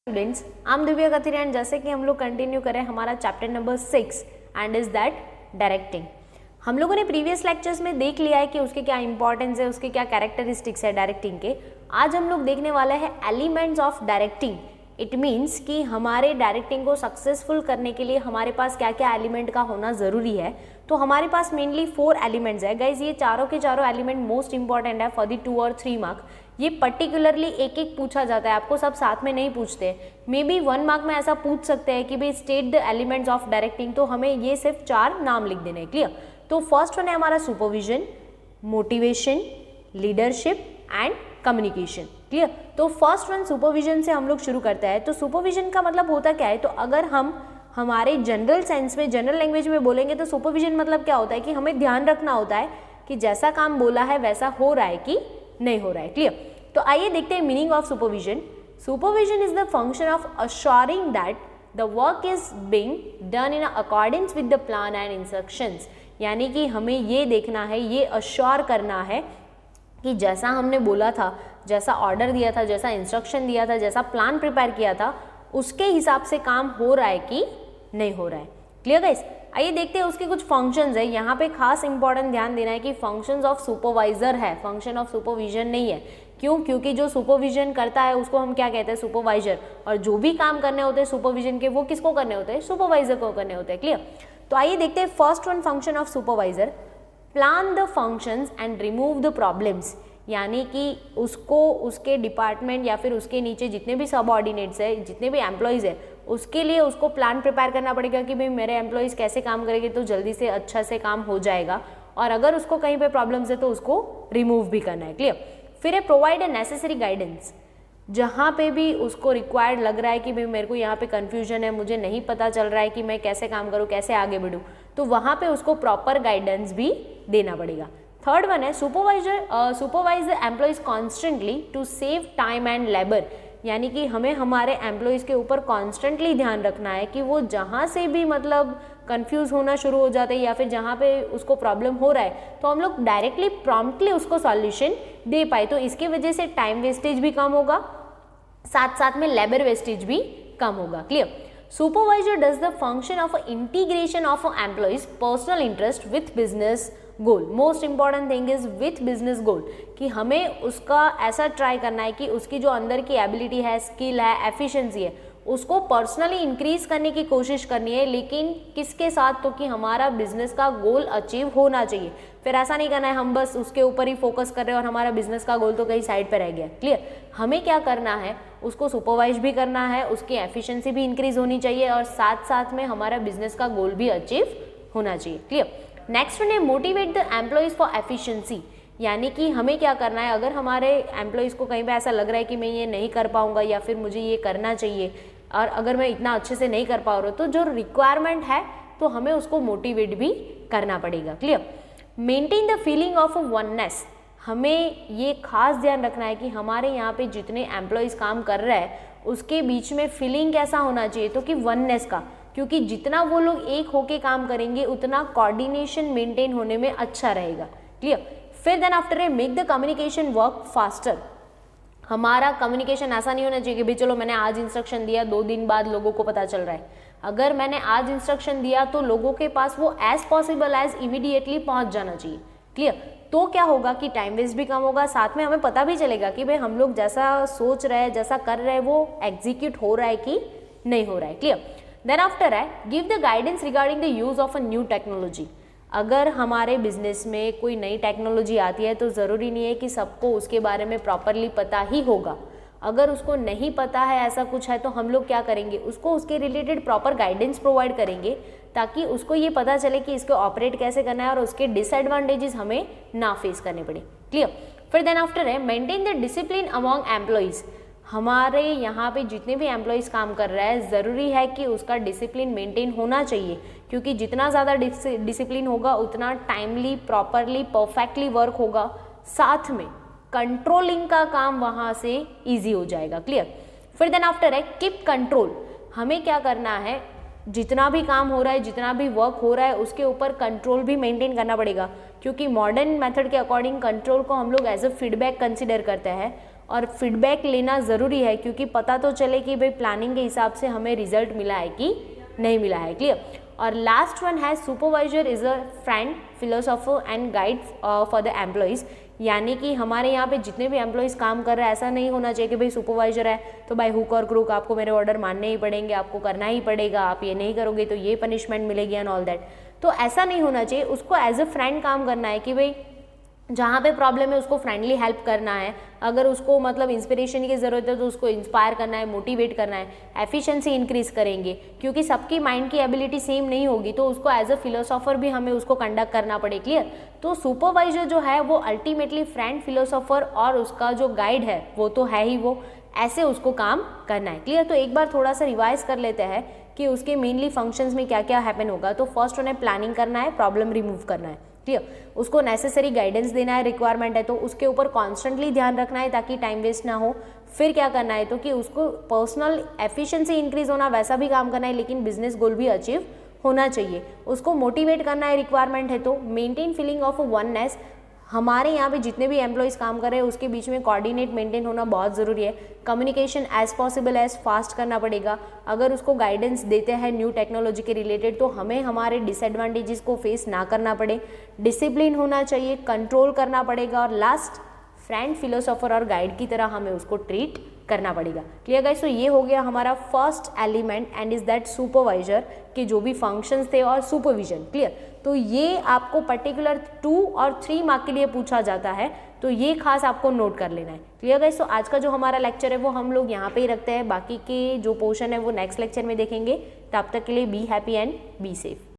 Students, I am Divya Kathiriyan. जैसे कि हम लोग कंटिन्यू करें हमारा chapter number 6 and is that directing. हम लोगों ने प्रीवियस लेक्चर्स में देख लिया है कि उसके क्या इंपॉर्टेंस है, उसके क्या कैरेक्टरिस्टिक्स है डायरेक्टिंग के। आज हम लोग देखने वाले हैं elements of directing. It means कि हमारे डायरेक्टिंग को सक्सेसफुल करने के लिए हमारे पास क्या क्या एलिमेंट का होना ज़रूरी है। तो हमारे पास मेनली 4 एलिमेंट्स है गाइज। ये चारों के चारों एलिमेंट मोस्ट इंपॉर्टेंट है फॉर दी 2 और 3 मार्क। ये पर्टिकुलरली एक एक पूछा जाता है, आपको सब साथ में नहीं पूछते। मे बी 1 मार्क में ऐसा पूछ सकते हैं कि भाई state the elements of directing, तो हमें ये सिर्फ 4 नाम लिख देने। क्लियर? तो फर्स्ट वन है हमारा supervision, motivation, leadership and communication. Clear? तो फर्स्ट वन सुपरविजन से हम लोग शुरू करते हैं। तो सुपरविजन का मतलब होता क्या है? तो अगर हम हमारे जनरल सेंस में, जनरल लैंग्वेज में बोलेंगे तो सुपरविजन मतलब क्या होता है कि हमें ध्यान रखना होता है कि जैसा काम बोला है वैसा हो रहा है कि नहीं हो रहा है। क्लियर? तो आइए देखते हैं meaning of supervision. Supervision is the function of assuring that the work is being done in according with the plan and instructions. यानी कि हमें ये देखना है, ये अश्योर करना है कि जैसा हमने बोला था, जैसा ऑर्डर दिया था, जैसा इंस्ट्रक्शन दिया था, जैसा प्लान प्रिपेयर किया था, उसके हिसाब से काम हो रहा है कि नहीं हो रहा है। Clear guys? आइए देखते हैं उसके कुछ फंक्शंस है। यहाँ पे खास इंपॉर्टेंट ध्यान देना है कि फंक्शंस ऑफ सुपरवाइजर है, फंक्शन ऑफ सुपरविजन नहीं है। क्यों? क्योंकि जो सुपरविजन करता है उसको हम क्या कहते हैं? सुपरवाइजर। और जो भी काम करने होते हैं सुपरविजन के, वो किसको करने होते हैं? सुपरवाइजर को करने होते हैं। क्लियर? तो आइए देखते हैं first one function of supervisor, plan the functions and remove the problems. यानी कि उसको उसके डिपार्टमेंट या फिर उसके नीचे जितने भी सबऑर्डिनेट्स है, जितने भी एम्प्लॉयज़ है, उसके लिए उसको प्लान प्रिपेयर करना पड़ेगा कि भाई मेरे एम्प्लॉयज़ कैसे काम करेंगे तो जल्दी से अच्छा से काम हो जाएगा। और अगर उसको कहीं पे प्रॉब्लम्स है तो उसको रिमूव भी करना है। क्लियर? फिर है प्रोवाइड अ नेसेसरी गाइडेंस। जहाँ पे भी उसको रिक्वायर्ड लग रहा है कि भाई मेरे को यहाँ पे कन्फ्यूजन है, मुझे नहीं पता चल रहा है कि मैं कैसे काम करूँ, कैसे आगे बढ़ूँ, तो वहाँ पे उसको प्रॉपर गाइडेंस भी देना पड़ेगा। थर्ड वन है supervise the employees constantly to save time and labour. यानी कि हमें हमारे एम्प्लॉयज़ के ऊपर कॉन्स्टेंटली ध्यान रखना है कि वो जहाँ से भी मतलब कंफ्यूज होना शुरू हो जाते हैं या फिर जहाँ पे उसको प्रॉब्लम हो रहा है तो हम लोग डायरेक्टली प्रॉम्प्टली उसको सॉल्यूशन दे पाए। तो इसके वजह से टाइम वेस्टेज भी कम होगा, साथ साथ में लेबर वेस्टेज भी कम होगा। Clear? Supervisor does the function of integration of employees personal interest with business goal. Most important thing is with business गोल, कि हमें उसका ऐसा ट्राई करना है कि उसकी जो अंदर की एबिलिटी है, स्किल है, एफिशिएंसी है, उसको पर्सनली इंक्रीज करने की कोशिश करनी है। लेकिन किसके साथ? तो कि हमारा बिजनेस का गोल अचीव होना चाहिए। फिर ऐसा नहीं करना है हम बस उसके ऊपर ही फोकस कर रहे हैं और हमारा बिजनेस का गोल तो कहीं साइड पे रह गया। क्लियर? हमें क्या करना है? उसको सुपरवाइज भी करना है, उसकी एफिशिएंसी भी इंक्रीज होनी चाहिए और साथ साथ में हमारा बिजनेस का गोल भी अचीव होना चाहिए। क्लियर? नेक्स्ट वन है motivate the employees for efficiency. यानी कि हमें क्या करना है? अगर हमारे एम्प्लॉयज़ को कहीं पे ऐसा लग रहा है कि मैं ये नहीं कर पाऊंगा या फिर मुझे ये करना चाहिए और अगर मैं इतना अच्छे से नहीं कर पा रहा हूँ, तो जो रिक्वायरमेंट है तो हमें उसको मोटिवेट भी करना पड़ेगा। Clear? Maintain the feeling of oneness. हमें ये खास ध्यान रखना है कि हमारे यहाँ पे जितने एम्प्लॉयज़ काम कर रहे हैं उसके बीच में फीलिंग कैसा होना चाहिए? तो कि वननेस का, क्योंकि जितना वो लोग एक होके काम करेंगे उतना कोऑर्डिनेशन मेंटेन होने में अच्छा रहेगा। क्लियर? फिर देन आफ्टर है make the communication work faster. हमारा कम्युनिकेशन ऐसा नहीं होना चाहिए कि भाई चलो मैंने आज इंस्ट्रक्शन दिया, 2 दिन बाद लोगों को पता चल रहा है। अगर मैंने आज इंस्ट्रक्शन दिया तो लोगों के पास वो एज पॉसिबल एज इमीडिएटली पहुंच जाना चाहिए। क्लियर? तो क्या होगा कि टाइम वेस्ट भी कम होगा, साथ में हमें पता भी चलेगा कि भाई हम लोग जैसा सोच रहे हैं, जैसा कर रहे हैं, वो एग्जीक्यूट हो रहा है कि नहीं हो रहा है। क्लियर? देन आफ्टर है give the guidance regarding the use of a new technology. अगर हमारे बिजनेस में कोई नई टेक्नोलॉजी आती है तो ज़रूरी नहीं है कि सबको उसके बारे में प्रॉपरली पता ही होगा। अगर उसको नहीं पता है, ऐसा कुछ है, तो हम लोग क्या करेंगे? उसको उसके रिलेटेड प्रॉपर गाइडेंस प्रोवाइड करेंगे ताकि उसको ये पता चले कि इसको ऑपरेट कैसे करना है और उसके डिसएडवांटेजेस हमें ना फेस करने पड़े। क्लियर? फिर देन आफ्टर है maintain the discipline among employees. हमारे यहाँ पे जितने भी एम्प्लॉयज़ काम कर रहा है ज़रूरी है कि उसका डिसिप्लिन मेंटेन होना चाहिए, क्योंकि जितना ज़्यादा डिसिप्लिन होगा उतना टाइमली, प्रॉपरली, परफेक्टली वर्क होगा, साथ में कंट्रोलिंग का काम वहाँ से इजी हो जाएगा। क्लियर? फिर देन आफ्टर है कीप कंट्रोल। हमें क्या करना है? जितना भी काम हो रहा है, जितना भी वर्क हो रहा है, उसके ऊपर कंट्रोल भी मेंटेन करना पड़ेगा, क्योंकि मॉडर्न मेथड के अकॉर्डिंग कंट्रोल को हम लोग एज अ फीडबैक कंसिडर करते हैं और फीडबैक लेना ज़रूरी है, क्योंकि पता तो चले कि भाई प्लानिंग के हिसाब से हमें रिजल्ट मिला है कि नहीं मिला है। क्लियर। और लास्ट वन है supervisor is a friend, philosopher and guide for the employees. यानी कि हमारे यहाँ पे जितने भी एम्प्लॉयज़ काम कर रहे हैं, ऐसा नहीं होना चाहिए कि भाई सुपरवाइजर है तो भाई हुक और क्रूक आपको मेरे ऑर्डर मानने ही पड़ेंगे, आपको करना ही पड़ेगा, आप ये नहीं करोगे तो ये पनिशमेंट मिलेगी एंड ऑल दैट। तो ऐसा नहीं होना चाहिए, उसको एज अ फ्रेंड काम करना है कि भाई जहाँ पे प्रॉब्लम है उसको फ्रेंडली हेल्प करना है, अगर उसको मतलब इंस्पिरेशन की ज़रूरत है तो उसको इंस्पायर करना है, मोटिवेट करना है, एफिशिएंसी इंक्रीज करेंगे, क्योंकि सबकी माइंड की एबिलिटी सेम नहीं होगी, तो उसको एज अ फिलोसोफर भी हमें उसको कंडक्ट करना पड़े। क्लियर। तो सुपरवाइजर जो है वो अल्टीमेटली फ्रेंड, फिलोसोफर और उसका जो गाइड है वो तो है ही, वो ऐसे उसको काम करना है। क्लियर। तो एक बार थोड़ा सा रिवाइज कर लेते हैं कि उसके मेनली फंक्शंस में क्या क्या हैपन होगा। तो फर्स्ट उन्हें प्लानिंग करना है, प्रॉब्लम रिमूव करना है। क्लियर। उसको नेसेसरी गाइडेंस देना है, रिक्वायरमेंट है तो उसके ऊपर कॉन्स्टेंटली ध्यान रखना है ताकि टाइम वेस्ट ना हो। फिर क्या करना है तो कि उसको पर्सनल एफिशिएंसी इंक्रीज होना वैसा भी काम करना है, लेकिन बिजनेस गोल भी अचीव होना चाहिए। उसको मोटिवेट करना है, रिक्वायरमेंट है तो मेंटेन फीलिंग ऑफ वननेस। हमारे यहाँ पे जितने भी एम्प्लॉयज़ काम कर रहे हैं उसके बीच में कोऑर्डिनेट मेंटेन होना बहुत ज़रूरी है। Communication as possible as fast करना पड़ेगा। अगर उसको गाइडेंस देते हैं न्यू टेक्नोलॉजी के रिलेटेड तो हमें हमारे डिसएडवांटेजेस को फेस ना करना पड़े। डिसिप्लिन होना चाहिए, कंट्रोल करना पड़ेगा और लास्ट फ्रेंड, फिलोसोफर और गाइड की तरह हमें उसको ट्रीट करना पड़ेगा। Clear guys. तो ये हो गया हमारा first element and is that supervisor के जो भी फंक्शंस थे और सुपरविजन। क्लियर। तो ये आपको पर्टिकुलर 2 और 3 मार्क के लिए पूछा जाता है, तो ये खास आपको नोट कर लेना है। Clear guys. तो आज का जो हमारा लेक्चर है वो हम लोग यहाँ पे ही रखते हैं, बाकी के जो पोर्शन है वो नेक्स्ट लेक्चर में देखेंगे। तब तक के लिए be happy and be safe.